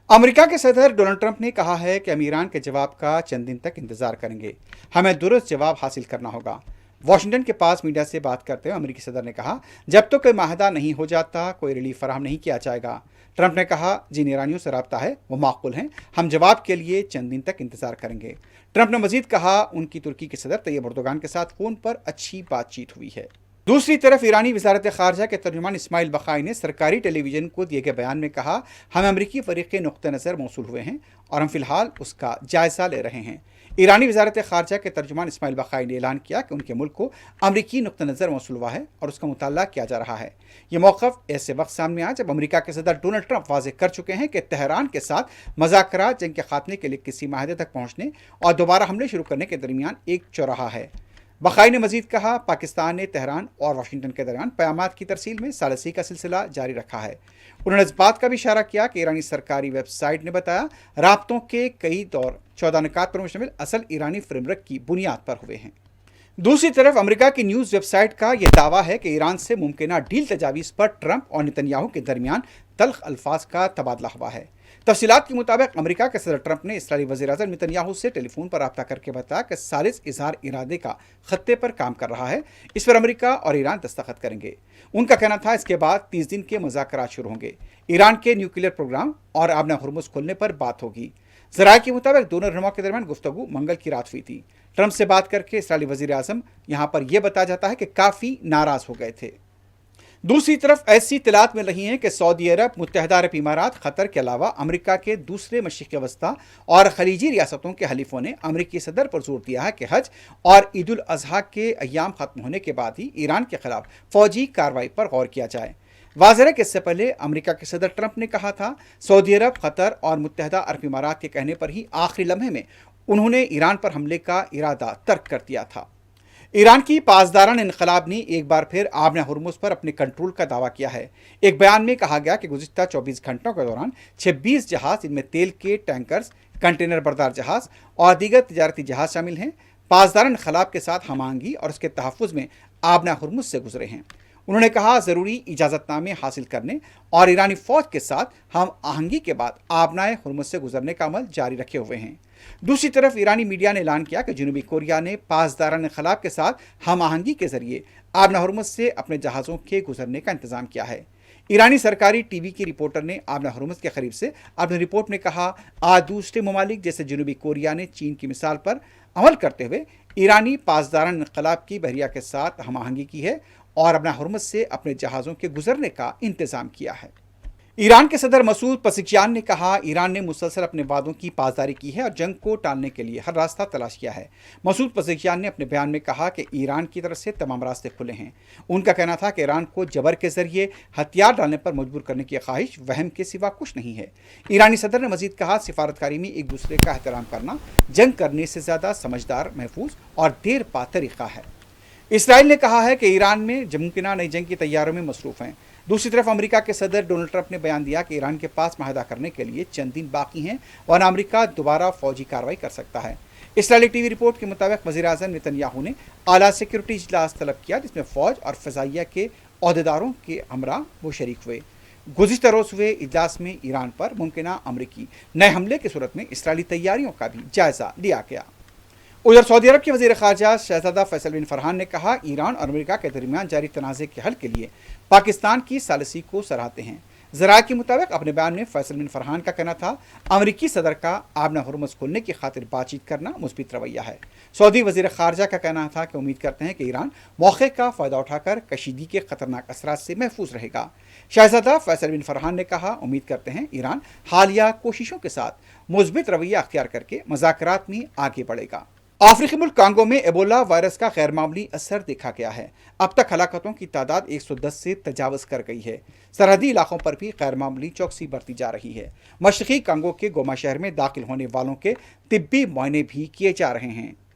America के सदर Donald Trump ने कहा है कि हम ईरान के जवाब का चंद दिन तक इंतजार करेंगे। हमें दुरुस्त जवाब हासिल करना होगा। वाशिंगटन के पास मीडिया से बात करते हुए अमेरिकी सदर ने कहा, जब तो कोई माहदा नहीं हो जाता कोई रिलीफ फराहम नहीं किया जाएगा। ट्रंप ने कहा, जिन ईरानियों से रब्ता है वो माकूल हैं, हम जवाब के लिए चंद दिन तक इंतजार करेंगे। ट्रंप ने मजीद कहा, उनकी तुर्की के सदर तैयब एर्दोगान के साथ फोन पर अच्छी बातचीत हुई है। दूसरी तरफ ईरानी वजारत खारजा के तर्जुमान इस्माइल बकाई ने सरकारी टेलीविजन को दिए गए बयान में कहा, हम अमरीकी फरीक नुक्ते नज़र मौसूल हुए हैं और हम फिलहाल उसका जायज़ा ले रहे हैं। ईरानी वजारत खारजा के तर्जुमान इस्माइल बकाई ने ऐलान किया कि उनके मुल्क को अमरीकी नुक्ते नज़र मौसूल हुआ है और उसका मुताला किया जा रहा है। ये मौक़िफ़ ऐसे वक्त सामने आया जब अमरीका के सदर डोनाल्ड ट्रंप वाज़ेह कर चुके हैं कि तेहरान के साथ मज़ाकरात जंग के खात्मे के लिए किसी माहदे तक पहुँचने और दोबारा हमले शुरू करने के दरमियान एक चौराहा है। बकाई ने मजीद कहा, पाकिस्तान ने तेहरान और वाशिंगटन के दरमियान क़यामात की तरसील में सालसी का सिलसिला जारी रखा है। उन्होंने इस बात का भी इशारा किया कि ईरानी सरकारी वेबसाइट ने बताया, राब्तों के कई दौर 14 निकात पर मुश्तमिल असल ईरानी फ्रेमवर्क की बुनियाद पर हुए हैं। दूसरी तरफ अमेरिका की न्यूज़ वेबसाइट का यह दावा है कि ईरान से मुमकिन डील तजावीज़ पर ट्रंप और नेतन्याहू के दरमियान तल्ख अल्फाज का तबादला हुआ है। तफसीलात के मुताबिक अमेरिका के सदर ट्रंप ने इसराइली वज़ीर-ए-आज़म नेतन्याहू से टेलीफोन पर रब्ता करके बताया कि सालिस इजहार इरादे का खत्ते पर काम कर रहा है। इस पर अमेरिका और ईरान दस्तखत करेंगे। उनका कहना था, इसके बाद 30 दिन के मुज़ाकरात शुरू होंगे। ईरान के न्यूक्लियर प्रोग्राम और आबना हुर्मुज़ खोलने पर बात होगी। ज़राए के मुताबिक दोनों रहनुमा के दरमियान गुफ्तगू मंगल की रात हुई थी। ट्रंप से बात करके इसराइली वज़ीर-ए-आज़म यहाँ पर यह बताया जाता है कि काफ़ी नाराज़ हो गए थे। दूसरी तरफ ऐसी इत्तलात मिल रही हैं कि सऊदी अरब, मुत्तहिदा अरब इमारात, क़तर के अलावा अमेरिका के दूसरे मशरिक़ वस्ता और खलीजी रियासतों के हलीफों ने अमेरिकी सदर पर जोर दिया है कि हज और ईद उल अज़हा के अय्याम ख़त्म होने के बाद ही ईरान के खिलाफ फ़ौजी कार्रवाई पर गौर किया जाए। वाज़ेह है कि इससे पहले अमेरिका के सदर ट्रंप ने कहा था, सऊदी अरब, क़तर और मुत्तहिदा अरब इमारात के कहने पर ही आखिरी लम्हे में उन्होंने ईरान पर हमले का इरादा तर्क कर दिया था। ईरान की पासदारान इनकलाब ने एक बार फिर आबना हुर्मुज़ पर अपने कंट्रोल का दावा किया है। एक बयान में कहा गया कि गुज़िश्ता 24 घंटों के दौरान 26 जहाज़, इनमें तेल के टैंकर्स, कंटेनर बरदार जहाज़ और दीगर तिजारती जहाज़ शामिल हैं, पासदारान इनकलाब के साथ हमआहंगी और उसके तहफ़्फ़ुज़ में आबना हुर्मुज़ से गुजरे हैं। उन्होंने कहा, ज़रूरी इजाज़तनामे हासिल करने और ईरानी फ़ौज के साथ हम आहंगी के बाद आबनाए हुर्मुज़ से गुजरने का अमल जारी रखे हुए हैं। दूसरी तरफ ईरानी मीडिया ने ऐलान किया कि जनूबी कोरिया ने पासदारान इनकलाब के साथ हम आहंगी के जरिए आबना हुर्मुज़ से अपने जहाज़ों के गुजरने का इंतज़ाम किया है। ईरानी सरकारी टीवी की रिपोर्टर ने आबना हुर्मुज़ के करीब से अपनी रिपोर्ट में कहा, आज दूसरे ममालिक जैसे जनूबी कोरिया ने चीन की मिसाल पर अमल करते हुए ईरानी पासदारान इनकलाब की बहरिया के साथ हम आहंगी की है और आबना हुर्मुज़ से अपने जहाज़ों के गुजरने का इंतज़ाम किया है। ईरान के सदर मसूद पज़ेश्कियान ने कहा, ईरान ने मुसलसल अपने वादों की पासदारी की है और जंग को टालने के लिए हर रास्ता तलाश किया है। मसूद पज़ेश्कियान ने अपने बयान में कहा कि ईरान की तरफ से तमाम रास्ते खुले हैं। उनका कहना था कि ईरान को जबर के जरिए हथियार डालने पर मजबूर करने की ख्वाहिश वहम के सिवा कुछ नहीं है। ईरानी सदर ने मजीद कहा, सिफारतकारी में एक दूसरे का एहतराम करना जंग करने से ज़्यादा समझदार, महफूज और देर पा तरीक़ा है। इसराइल ने कहा है कि ईरान में मुमकिन नई जंग की तैयारियों में मसरूफ़ हैं। दूसरी तरफ अमेरिका के सदर डोनाल्ड ट्रंप ने बयान दिया कि ईरान के पास माहदा करने के लिए चंद दिन बाकी हैं और अमेरिका दोबारा फौजी कार्रवाई कर सकता है। इसराइली टीवी रिपोर्ट के मुताबिक वज़ीर-ए-आज़म नेतन्याहू ने आला सिक्योरिटी इजलास तलब किया, जिसमें फ़ौज और फ़ज़ाइया के अहदेदारों के हमरा वो शरीक हुए। गुज़िश्ता रोज़ हुए इजलास में ईरान पर मुमकिन अमरीकी नए हमले की सूरत में इसराइली तैयारियों का भी जायज़ा लिया गया। उधर सऊदी अरब के वज़ीर ख़ारजा शहज़ादा फैसल बिन फरहान ने कहा, ईरान और अमेरिका के दरमियान जारी तनाज़े के हल के लिए पाकिस्तान की सालिसी को सराहते हैं। ज़राए के मुताबिक अपने बयान में फैसल बिन फरहान का कहना था, अमरीकी सदर का आबना हुर्मुज़ खोलने की खातिर बातचीत करना मुस्बित रवैया है। सऊदी वज़ीर ख़ारजा का कहना था कि उम्मीद करते हैं कि ईरान मौके का फ़ायदा उठाकर कशीदगी के ख़तरनाक असरात से महफूज रहेगा। शहज़ादा फैसल बिन फरहान ने कहा, उम्मीद करते हैं ईरान हालिया कोशिशों के साथ मुस्बित रवैया अख्तियार करके मुज़ाकरात में आगे बढ़ेगा। अफ्रीकी मुल्क कांगो में एबोला वायरस का गैर मामूली असर देखा गया है। अब तक हलाकतों की तादाद 110 से तजावज़ कर गई है। सरहदी इलाकों पर भी गैर मामूली चौकसी बरती जा रही है। मशरक़ी कांगो के गोमा शहर में दाखिल होने वालों के तिब्बी मुआयने भी किए जा रहे हैं।